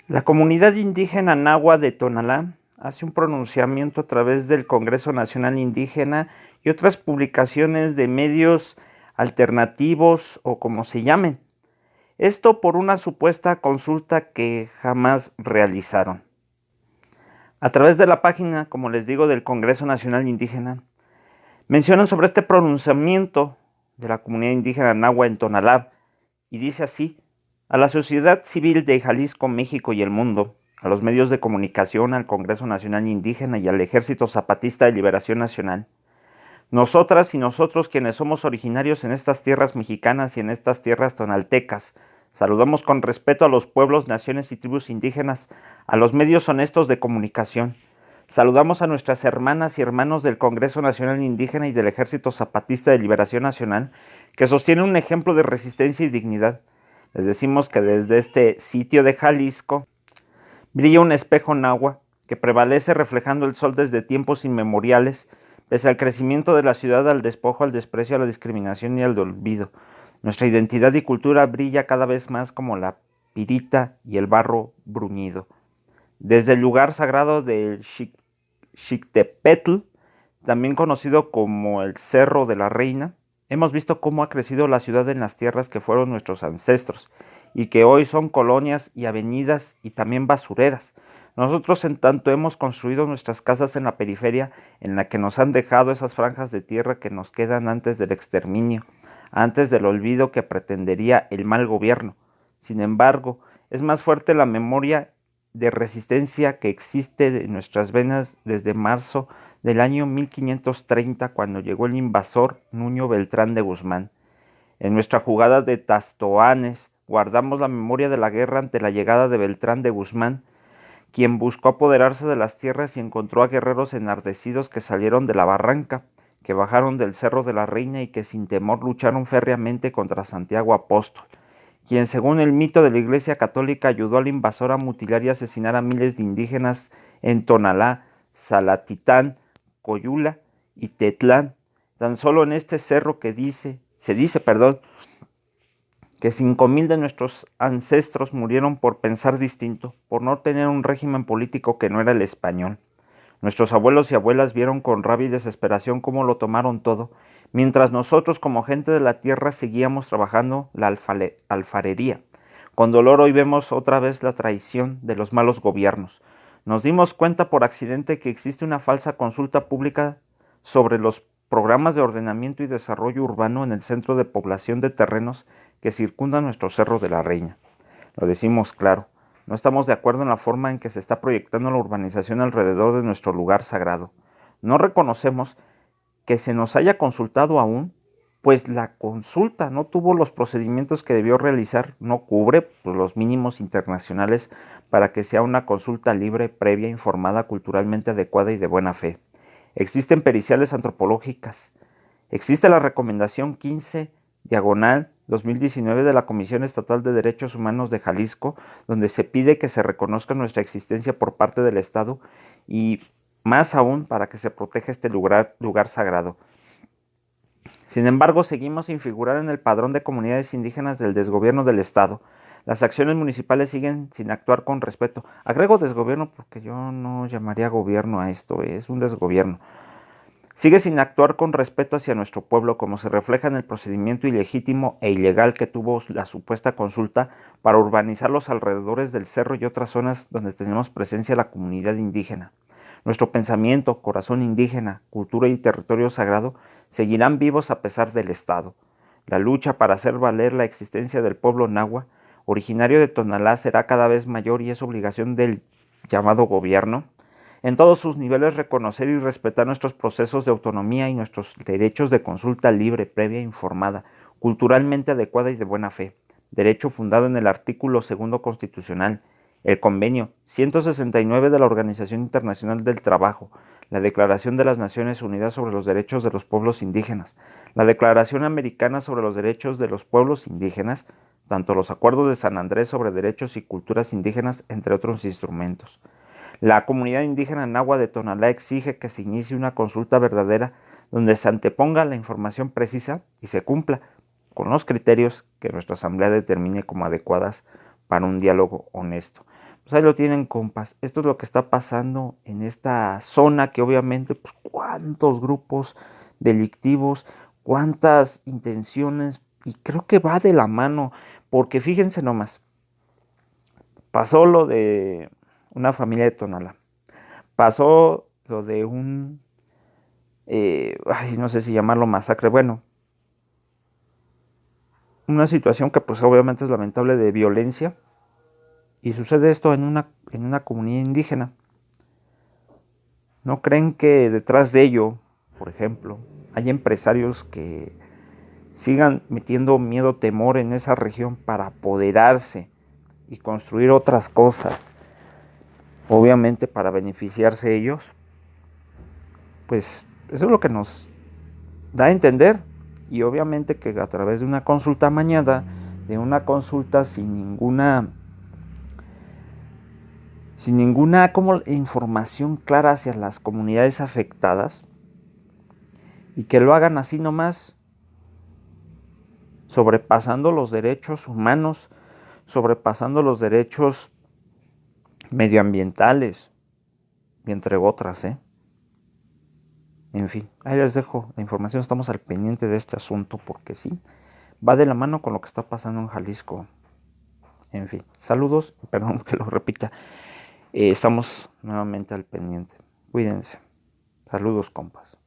La comunidad indígena Nahua de Tonalá hace un pronunciamiento a través del Congreso Nacional Indígena y otras publicaciones de medios alternativos o como se llamen. Esto por una supuesta consulta que jamás realizaron. A través de la página, como les digo, del Congreso Nacional Indígena, mencionan sobre este pronunciamiento de la comunidad indígena Nahua en Tonalá y dice así: a la sociedad civil de Jalisco, México y el mundo, a los medios de comunicación, al Congreso Nacional Indígena y al Ejército Zapatista de Liberación Nacional. Nosotras y nosotros quienes somos originarios en estas tierras mexicanas y en estas tierras tonaltecas, saludamos con respeto a los pueblos, naciones y tribus indígenas, a los medios honestos de comunicación. Saludamos a nuestras hermanas y hermanos del Congreso Nacional Indígena y del Ejército Zapatista de Liberación Nacional, que sostienen un ejemplo de resistencia y dignidad. Les decimos que desde este sitio de Jalisco brilla un espejo náhuatl que prevalece reflejando el sol desde tiempos inmemoriales, pese al crecimiento de la ciudad, al despojo, al desprecio, a la discriminación y al olvido. Nuestra identidad y cultura brilla cada vez más como la pirita y el barro bruñido. Desde el lugar sagrado del Xictepetl, también conocido como el Cerro de la Reina, hemos visto cómo ha crecido la ciudad en las tierras que fueron nuestros ancestros y que hoy son colonias y avenidas y también basureras. Nosotros en tanto hemos construido nuestras casas en la periferia en la que nos han dejado esas franjas de tierra que nos quedan antes del exterminio, antes del olvido que pretendería el mal gobierno. Sin embargo, es más fuerte la memoria de resistencia que existe en nuestras venas desde marzo del año 1530, cuando llegó el invasor Nuño Beltrán de Guzmán. En nuestra jugada de Tastoanes guardamos la memoria de la guerra ante la llegada de Beltrán de Guzmán, quien buscó apoderarse de las tierras y encontró a guerreros enardecidos que salieron de la barranca, que bajaron del Cerro de la Reina y que sin temor lucharon férreamente contra Santiago Apóstol, quien según el mito de la Iglesia Católica ayudó al invasor a mutilar y asesinar a miles de indígenas en Tonalá, Salatitán, Coyula y Tetlán. Tan solo en este cerro se dice, que 5,000 de nuestros ancestros murieron por pensar distinto, por no tener un régimen político que no era el español. Nuestros abuelos y abuelas vieron con rabia y desesperación cómo lo tomaron todo, mientras nosotros como gente de la tierra seguíamos trabajando la alfarería. Con dolor hoy vemos otra vez la traición de los malos gobiernos. Nos dimos cuenta por accidente que existe una falsa consulta pública sobre los programas de ordenamiento y desarrollo urbano en el centro de población de terrenos que circundan nuestro Cerro de la Reina. Lo decimos claro, no estamos de acuerdo en la forma en que se está proyectando la urbanización alrededor de nuestro lugar sagrado. No reconocemos que se nos haya consultado aún, pues la consulta no tuvo los procedimientos que debió realizar, no cubre los mínimos internacionales para que sea una consulta libre, previa, informada, culturalmente adecuada y de buena fe. Existen periciales antropológicas. Existe la recomendación 15/2019 de la Comisión Estatal de Derechos Humanos de Jalisco, donde se pide que se reconozca nuestra existencia por parte del Estado y más aún para que se proteja este lugar sagrado. Sin embargo, seguimos sin figurar en el padrón de comunidades indígenas del desgobierno del Estado. Las acciones municipales siguen sin actuar con respeto. Agrego desgobierno porque yo no llamaría gobierno a esto, es un desgobierno. Sigue sin actuar con respeto hacia nuestro pueblo, como se refleja en el procedimiento ilegítimo e ilegal que tuvo la supuesta consulta para urbanizar los alrededores del cerro y otras zonas donde tenemos presencia la comunidad indígena. Nuestro pensamiento, corazón indígena, cultura y territorio sagrado seguirán vivos a pesar del Estado. La lucha para hacer valer la existencia del pueblo nahua, originario de Tonalá, será cada vez mayor y es obligación del llamado gobierno en todos sus niveles reconocer y respetar nuestros procesos de autonomía y nuestros derechos de consulta libre, previa, informada, culturalmente adecuada y de buena fe, derecho fundado en el artículo 2 constitucional, el convenio 169 de la Organización Internacional del Trabajo, la Declaración de las Naciones Unidas sobre los Derechos de los Pueblos Indígenas, la Declaración Americana sobre los Derechos de los Pueblos Indígenas, tanto los acuerdos de San Andrés sobre derechos y culturas indígenas, entre otros instrumentos. La comunidad indígena Nahua de Tonalá exige que se inicie una consulta verdadera donde se anteponga la información precisa y se cumpla con los criterios que nuestra asamblea determine como adecuadas para un diálogo honesto. Pues ahí lo tienen, compas. Esto es lo que está pasando en esta zona que obviamente, pues cuántos grupos delictivos, cuántas intenciones, y creo que va de la mano, porque fíjense nomás, pasó lo de una familia de Tonalá, pasó lo de no sé si llamarlo masacre, bueno, una situación que pues obviamente es lamentable de violencia, y sucede esto en una comunidad indígena. ¿No creen que detrás de ello, por ejemplo, hay empresarios que sigan metiendo miedo, temor en esa región para apoderarse y construir otras cosas, obviamente para beneficiarse ellos? Pues eso es lo que nos da a entender, y obviamente que a través de una consulta amañada, de una consulta sin ninguna como información clara hacia las comunidades afectadas, y que lo hagan así nomás, sobrepasando los derechos humanos, sobrepasando los derechos medioambientales, y entre otras, En fin, ahí les dejo la información, estamos al pendiente de este asunto porque sí, va de la mano con lo que está pasando en Jalisco. En fin, saludos, perdón que lo repita, estamos nuevamente al pendiente. Cuídense. Saludos, compas.